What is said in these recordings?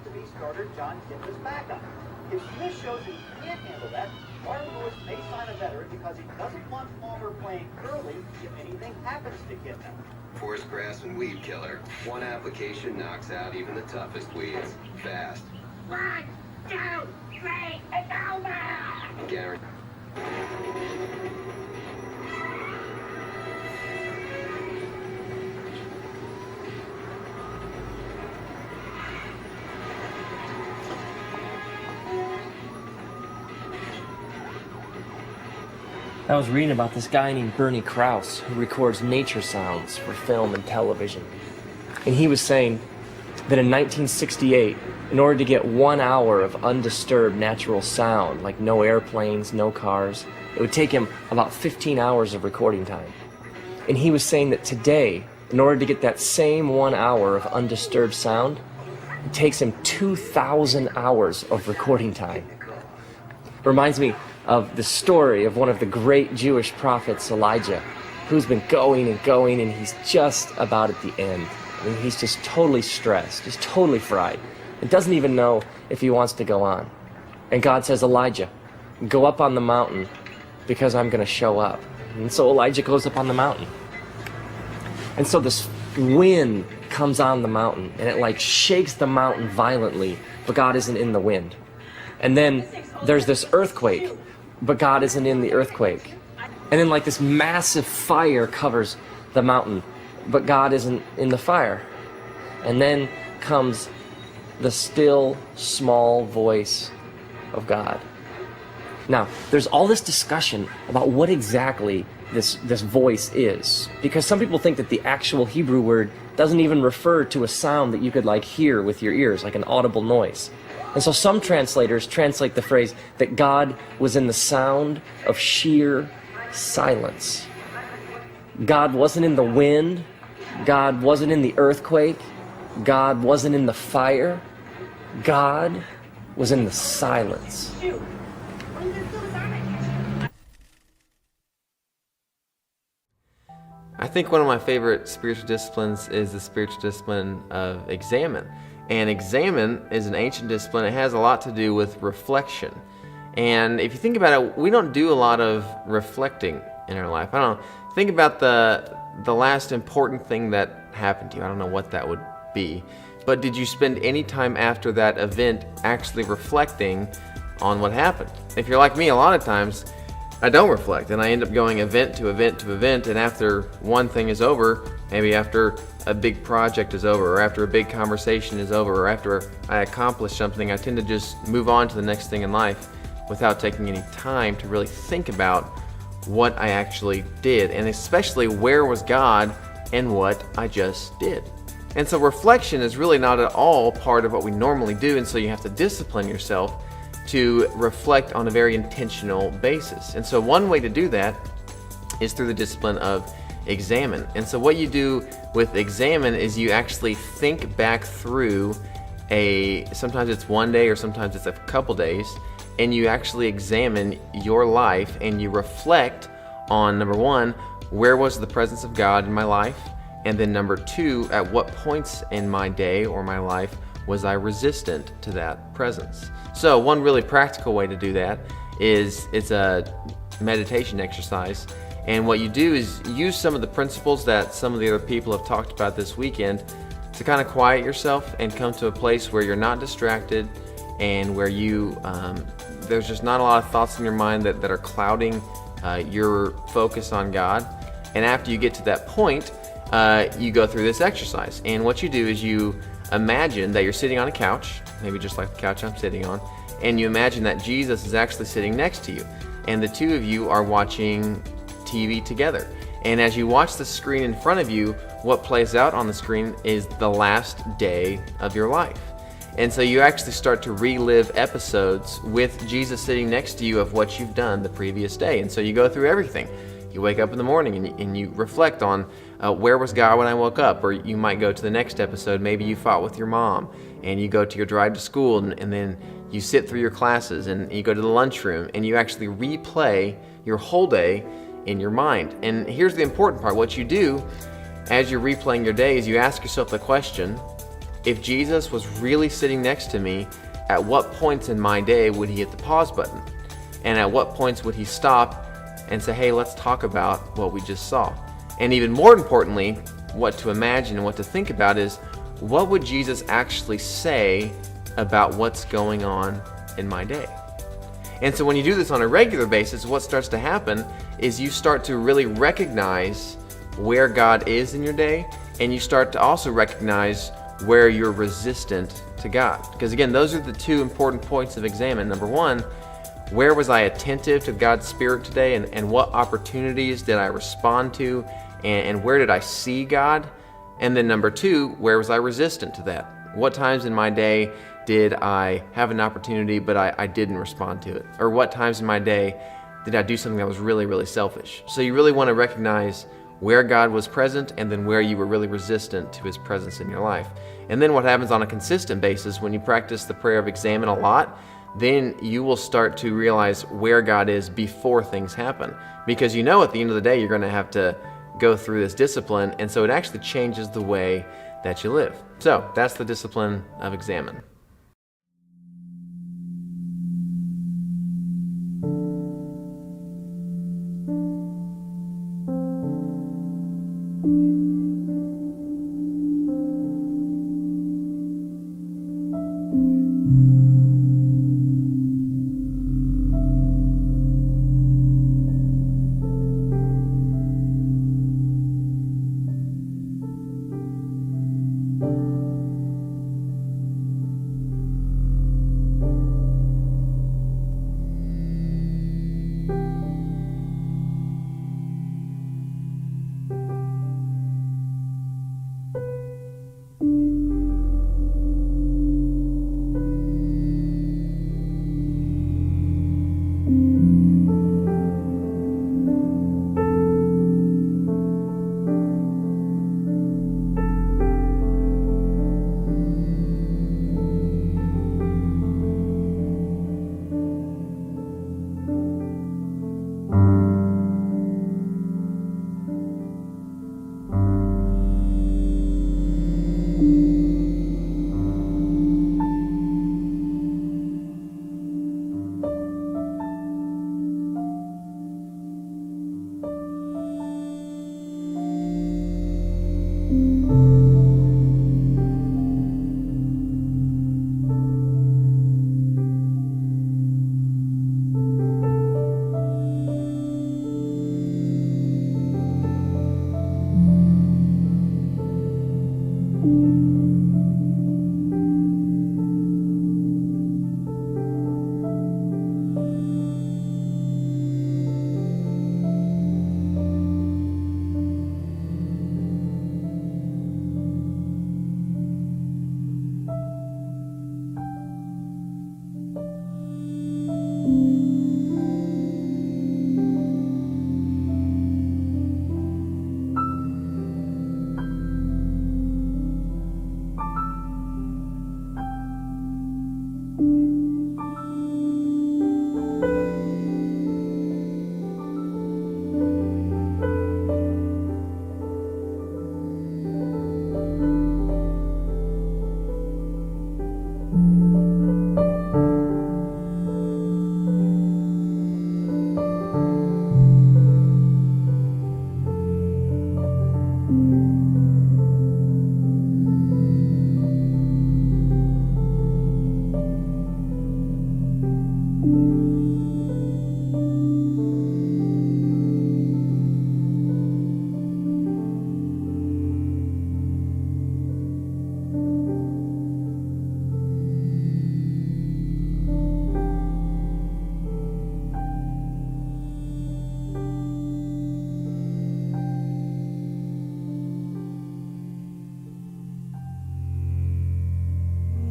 to be starter John Kim's backup. If Smith shows he can't handle that, Marvin Lewis may sign a veteran because he doesn't want Palmer playing early if anything happens to Kidman. Forest grass and weed killer. One application knocks out even the toughest weeds. Fast. 1, 2, 3, it's over! Guaranteed. I was reading about this guy named Bernie Krause who records nature sounds for film and television. And he was saying that in 1968, in order to get 1 hour of undisturbed natural sound, like no airplanes, no cars, it would take him about 15 hours of recording time. And he was saying that today, in order to get that same 1 hour of undisturbed sound, it takes him 2,000 hours of recording time. It reminds me of the story of one of the great Jewish prophets, Elijah, who's been going and going, and he's just about at the end. I mean, he's just totally stressed, just totally fried, and doesn't even know if he wants to go on. And God says, Elijah, go up on the mountain because I'm going to show up. And so Elijah goes up on the mountain. And so this wind comes on the mountain, and it like shakes the mountain violently, but God isn't in the wind. And then there's this earthquake, but God isn't in the earthquake. And then like this massive fire covers the mountain, but God isn't in the fire. And then comes the still, small voice of God. Now, there's all this discussion about what exactly this voice is, because some people think that the actual Hebrew word doesn't even refer to a sound that you could like hear with your ears, like an audible noise. And so some translators translate the phrase that God was in the sound of sheer silence. God wasn't in the wind. God wasn't in the earthquake. God wasn't in the fire. God was in the silence. I think one of my favorite spiritual disciplines is the spiritual discipline of Examen. And Examen is an ancient discipline. It has a lot to do with reflection. And if you think about it, we don't do a lot of reflecting in our life. I don't know. Think about the last important thing that happened to you. I don't know what that would be. But did you spend any time after that event actually reflecting on what happened? If you're like me, a lot of times I don't reflect, and I end up going event to event to event, and after one thing is over, maybe after a big project is over, or after a big conversation is over, or after I accomplish something, I tend to just move on to the next thing in life without taking any time to really think about what I actually did, and especially where was God and what I just did. And so reflection is really not at all part of what we normally do, and so you have to discipline yourself to reflect on a very intentional basis. And so one way to do that is through the discipline of Examen. And so what you do with Examen is you actually think back through sometimes it's one day or sometimes it's a couple days, and you actually examine your life and you reflect on, number one, where was the presence of God in my life? And then number two, at what points in my day or my life was I resistant to that presence? So one really practical way to do that is it's a meditation exercise. And what you do is use some of the principles that some of the other people have talked about this weekend to kind of quiet yourself and come to a place where you're not distracted and where you there's just not a lot of thoughts in your mind that are clouding your focus on God. And after you get to that point, you go through this exercise. And what you do is you imagine that you're sitting on a couch, maybe just like the couch I'm sitting on, and you imagine that Jesus is actually sitting next to you. And the two of you are watching TV together. And as you watch the screen in front of you, what plays out on the screen is the last day of your life. And so you actually start to relive episodes with Jesus sitting next to you of what you've done the previous day. And so you go through everything. You wake up in the morning and you reflect on where was God when I woke up? Or you might go to the next episode. Maybe you fought with your mom and you go to your drive to school and then you sit through your classes and you go to the lunchroom and you actually replay your whole day in your mind. And here's the important part. What you do as you're replaying your day is you ask yourself the question, If Jesus was really sitting next to me, at what points in my day would he hit the pause button? And at what points would he stop and say, hey, let's talk about what we just saw? And even more importantly, what to imagine and what to think about is, what would Jesus actually say about what's going on in my day? And so when you do this on a regular basis, what starts to happen is you start to really recognize where God is in your day, and you start to also recognize where you're resistant to God. Because again, those are the two important points of Examen. Number one, where was I attentive to God's Spirit today, and what opportunities did I respond to, and where did I see God? And then number two, where was I resistant to that? What times in my day did I have an opportunity but I didn't respond to it? Or what times in my day did I do something that was really, really selfish? So you really want to recognize where God was present and then where you were really resistant to his presence in your life. And then what happens on a consistent basis when you practice the prayer of Examen a lot, then you will start to realize where God is before things happen. Because you know at the end of the day you're going to have to go through this discipline, and so it actually changes the way that you live. So that's the discipline of Examen.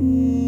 Mm-hmm.